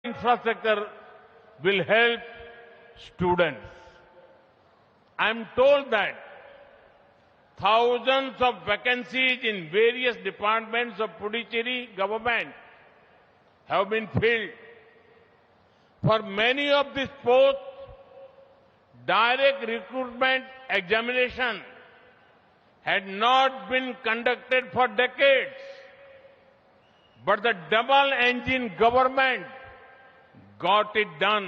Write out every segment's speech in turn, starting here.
infrastructure will help students. I am told that thousands of vacancies in various departments of Puducherry government have been filled. For many of these posts, direct recruitment examination had not been conducted for decades. But the double-engine government got it done.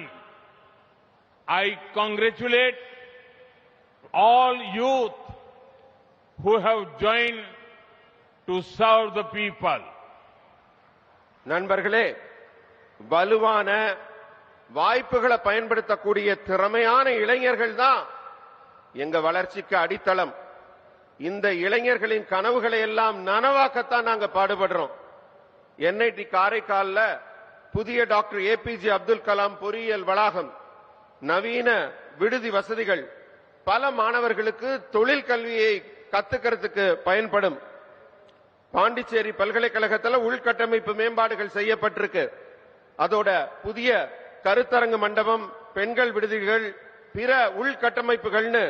I congratulate all youth who have joined to serve the people. நண்பர்களே, வலுவான வாய்ப்புகளை பயன்படுத்தக்கூடிய திறமையான இளைஞர்கள் தான் எங்க வளர்ச்சிக்கு அடித்தளம். இந்த இளைஞர்களின் கனவுகளை எல்லாம் நனவாக்கத்தான் நாங்க பாடுபடுறோம். என்ஐடி காரைக்கால்ல புதிய டாக்டர் ஏபிஜே அப்துல் கலாம் பொறியியல் வளாகம், நவீன விடுதி வசதிகள் பல மாணவர்களுக்கு தொழில் கல்வியை கத்துக்கிறதுக்கு பயன்படும். பாண்டிச்சேரி பல்கலைக்கழகத்தில் உள்கட்டமைப்பு மேம்பாடுகள் செய்யப்பட்டிருக்கு. அதோட புதிய கருத்தரங்கு மண்டபம், பெண்கள் விடுதிகள், பிற உள்கட்டமைப்புகள்னு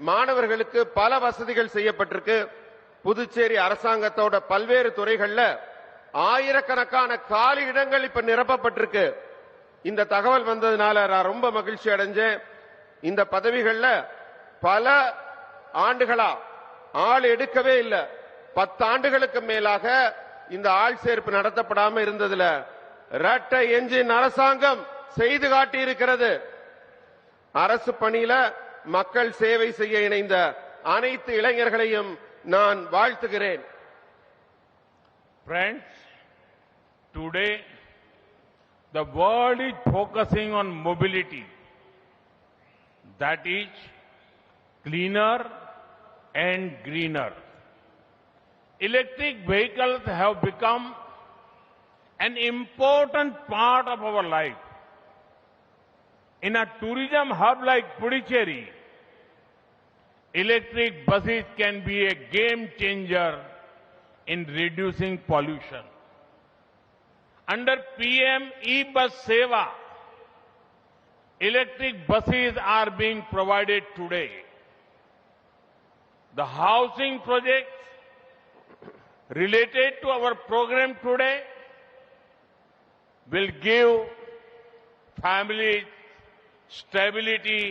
மாணவர்களுக்கு பல வசதிகள் செய்யப்பட்டிருக்கு. புதுச்சேரி அரசாங்கத்தோட பல்வேறு துறைகள்ல ஆயிரக்கணக்கான காலி இடங்கள் இப்ப நிரப்பப்பட்டிருக்கு. இந்த தகவல் வந்ததுனால நான் ரொம்ப மகிழ்ச்சி அடைஞ்சேன். இந்த பதவிகள்ல பல ஆண்டுகளா ஆள் எடுக்கவே இல்லை. 10 ஆண்டுகளுக்கு மேலாக இந்த ஆள் சேர்ப்பு நடத்தப்படாம இருந்ததுல இரட்டை எஞ்சின் அரசாங்கம் செய்து காட்டியிருக்கிறது. அரசு பணியில மக்கள் சேவை செய்ய இணைந்த அனைத்து இளைஞர்களையும் நான் வாழ்த்துகிறேன். Friends, today the world is focusing on mobility, that is cleaner and greener. Electric vehicles have become an important part of our life. In a tourism hub like Puducherry, electric buses can be a game changer in reducing pollution. Under PM E-Bus Seva, electric buses are being provided today. The housing projects related to our program today will give families stability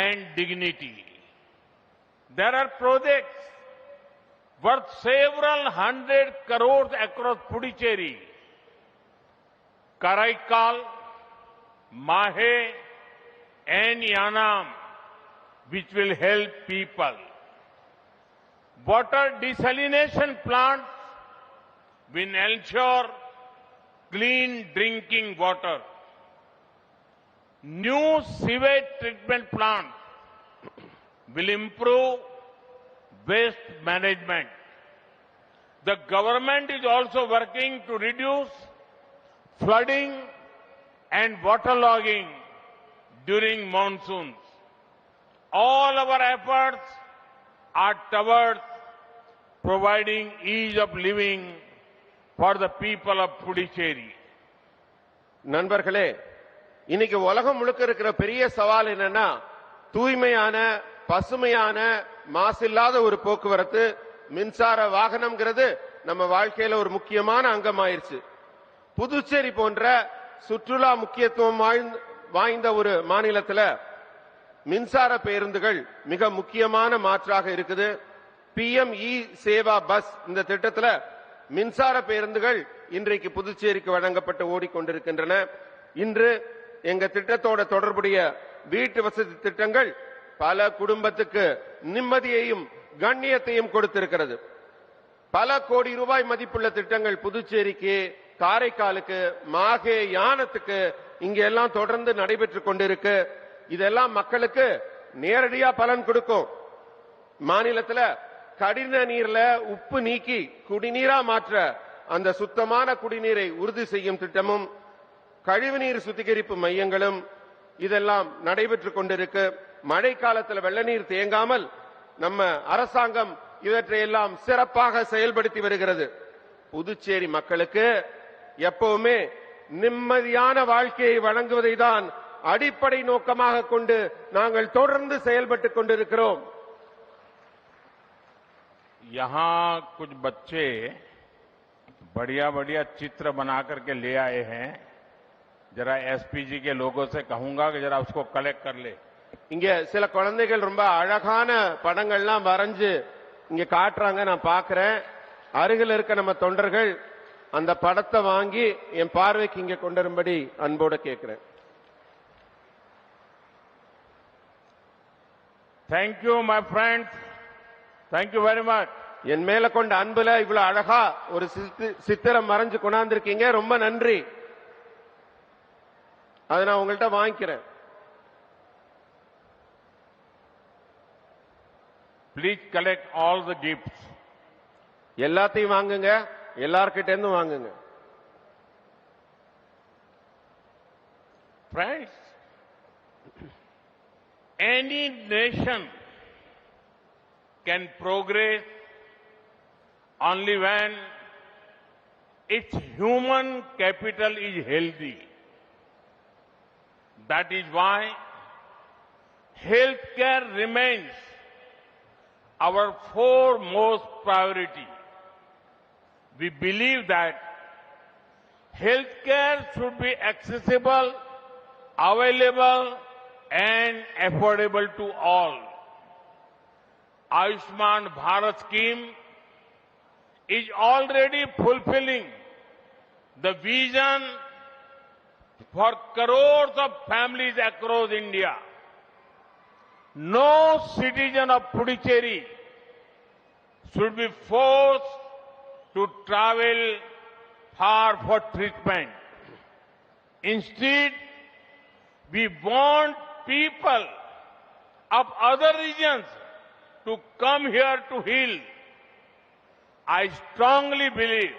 and dignity. There are projects worth several hundred crores across Puducherry, Karaikal, Mahe and Yanam, which will help people. Water desalination plants will ensure clean drinking water. New sewage treatment plants will improve waste management. The government is also working to reduce flooding and waterlogging during monsoons. All our efforts are towards providing ease of living for the people of Puducherry. நண்பர்களே, இன்னைக்கு உலகம் முழுக்க இருக்கிற பெரிய சவால் என்னன்னா தூய்மையான, பசுமையான, மாசில்லாத ஒரு போக்குவரத்து. மின்சார வாகனம்ங்கிறது நம்ம வாழ்க்கையில ஒரு முக்கியமான அங்கமாயிருச்சு. புதுச்சேரி போன்ற சுற்றுலா முக்கியத்துவம் வாய்ந்த ஒரு மாநிலத்தில் மின்சார பேருந்துகள் மிக முக்கியமான மாற்றாக இருக்குது. PM E-சேவா பஸ் இந்த திட்டத்தில் மின்சார பேருந்துகள் இன்றைக்கு புதுச்சேரிக்கு வழங்கப்பட்டு ஓடிக்கொண்டிருக்கின்றன. இன்று எங்க திட்டத்தோட தொடர்புடைய வீட்டு வசதி திட்டங்கள் பல குடும்பத்துக்கு நிம்மதியையும் கண்ணியத்தையும் கொடுத்திருக்கிறது. பல கோடி ரூபாய் மதிப்புள்ள திட்டங்கள் புதுச்சேரிக்கு, காரைக்காலுக்கு, மாஹே, யானத்துக்கு இங்க எல்லாம் தொடர்ந்து நடைபெற்றுக் கொண்டிருக்கு. இதெல்லாம் மக்களுக்கு நேரடியா பலன் கொடுக்கும். மாநிலத்தில் கடின நீர்ல உப்பு நீக்கி குடிநீரா மாற்ற அந்த சுத்தமான குடிநீரை உறுதி செய்யும் திட்டமும், கழிவுநீர் சுத்திகரிப்பு மையங்களும் இதெல்லாம் நடைபெற்றுக் கொண்டிருக்கு. மழை காலத்தில் வெள்ள நீர் தேங்காமல் நம்ம அரசாங்கம் இவற்றையெல்லாம் சிறப்பாக செயல்படுத்தி வருகிறது. புதுச்சேரி மக்களுக்கு எப்பவுமே நிம்மதியான வாழ்க்கையை வழங்குவதை தான் அடிப்படை நோக்கமாக கொண்டு நாங்கள் தொடர்ந்து செயல்பட்டுக் கொண்டிருக்கிறோம். यहाँ कुछ बच्चे बढ़िया बढ़िया चित्र बना करके ले आए हैं. जरा एसपीजी के लोगों से कहूंगा कि जरा उसको कलेक्ट कर ले. இங்க சில குழந்தைகள் ரொம்ப அழகான படங்கள்லாம் வரைஞ்சு இங்க காட்டுறாங்க, நான் பார்க்கிறேன். அருகில் இருக்க நம்ம தொண்டர்கள் அந்த படத்தை வாங்கி என் பார்வைக்கு இங்க கொண்டு வரும்படி அன்போடு கேட்கிறேன். Thank you, my friends. Thank you very much. என் மேல கொண்ட அன்புல இவ்வளவு அழகா ஒரு சித்திரம் வரைஞ்சு கொண்டாந்துருக்கீங்க, ரொம்ப நன்றி. அதை நான் உங்கள்கிட்ட வாங்கிக்கிறேன். Please collect all the gifts. எல்லாத்தையும் வாங்குங்க, எல்லார்கிட்ட இருந்தும் வாங்குங்க. Friends, any nation can progress only when its human capital is healthy. That is why healthcare remains our foremost priority. We believe that healthcare should be accessible, available, and affordable to all. Ayushman Bharat scheme is already fulfilling the vision for crores of families across India. No citizen of Puducherry should be forced to travel far for treatment. Instead, we want people of other regions to come here to heal. I strongly believe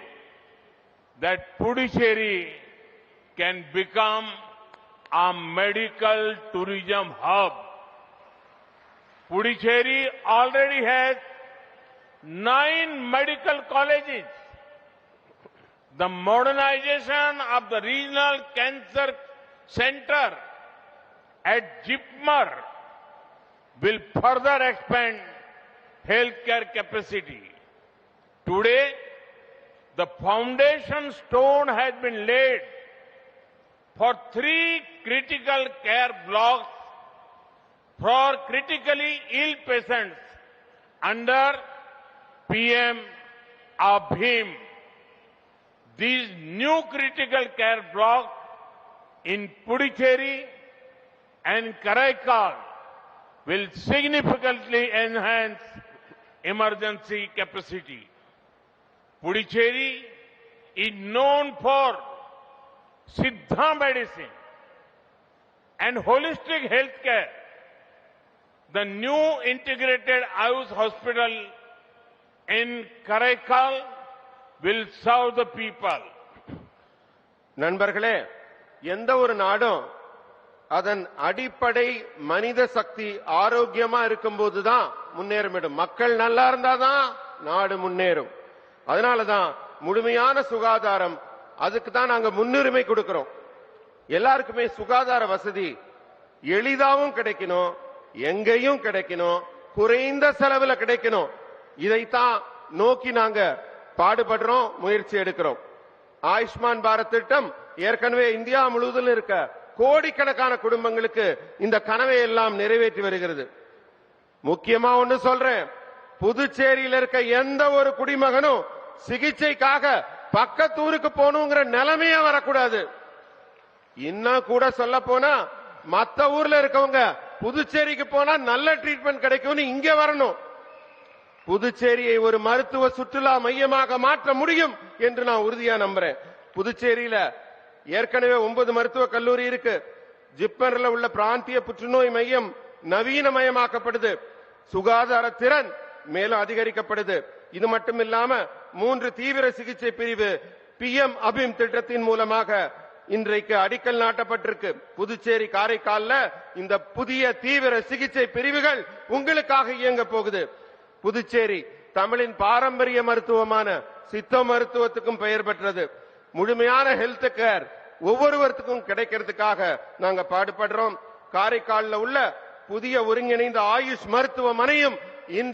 that Puducherry can become a medical tourism hub. Puducherry already has 9 medical colleges. The modernization of the regional cancer center at Jipmer will further expand healthcare capacity. Today, the foundation stone has been laid for 3 critical care blocks for critically ill patients under PM Abhim. These new critical care blocks in Puducherry and Karaikal will significantly enhance emergency capacity. Puducherry is known for Siddha medicine and holistic healthcare. The new integrated Ayush hospital in Karaikal will serve the people. நண்பர்களே, எந்த ஒரு நாடும் அதன் அடிப்படை மனித சக்தி ஆரோக்கியமா இருக்கும்போதுதான் முன்னேறும். மக்கள் நல்லா இருந்தாதான் நாடு முன்னேறும். அதனாலதான் முழுமையான சுகாதாரம், அதுக்கு தான் நாங்க முன்னுரிமை கொடுக்கிறோம். எல்லாருக்குமே சுகாதார வசதி எளிதாவும் கிடைக்கணும், எங்கேயும் கிடைக்கணும், குறைந்த செலவுல கிடைக்கணும். இதைத்தான் நோக்கி நாங்க பாடுபடுறோம், முயற்சி எடுக்கிறோம். ஆயுஷ்மான் பாரத் திட்டம் ஏற்கனவே இந்தியா முழுவதும் இருக்க கோடிக்கணக்கான குடும்பங்களுக்கு இந்த கனவை எல்லாம் நிறைவேற்றி வருகிறது. முக்கியமா ஒன்னு சொல்றேன், புதுச்சேரியில் இருக்க எந்த ஒரு குடிமகனும் சிகிச்சைக்காக பக்கத்தூருக்கு போகணுங்கிற நிலைமையே வரக்கூடாது. இன்னும் கூட சொல்ல போனா மத்த ஊர்ல இருக்கவங்க புதுச்சேரிக்கு போனா நல்ல ட்ரீட்மெண்ட் கிடைக்கும்னு இங்க வரணும். புதுச்சேரியை ஒரு மருத்துவ சுற்றுலா மையமாக மாற்ற முடியும் என்று நான் உறுதியா நம்புறேன். புதுச்சேரியில ஏற்கனவே 9 மருத்துவக் கல்லூரி இருக்கு. ஜிப்மர்ல உள்ள பிராந்திய புற்றுநோய் மையம் நவீனமயமாக்கப்படுது. சுகாதார திறன் மேலும் அதிகரிக்கப்படுது. இது மட்டும் இல்லாம 3 தீவிர சிகிச்சை பிரிவு PM அபிம் திட்டத்தின் மூலமாக இன்றைக்கு அடிக்கல் நாட்டப்பட்டிருக்கு. புதுச்சேரி காரைக்கால்ல இந்த புதிய தீவிர சிகிச்சை பிரிவுகள் உங்களுக்காக இயங்க போகுது. புதுச்சேரி தமிழின் பாரம்பரிய மருத்துவமான சித்த மருத்துவத்துக்கும் பெயர் பெற்றது. முழுமையான ஹெல்த் கேர் ஒவ்வொருவருக்கும் கிடைக்கிறதுக்காக நாங்க பாடுபடுறோம். காரைக்காலில் உள்ள புதிய ஒருங்கிணைந்த ஆயுஷ் மருத்துவமனையும்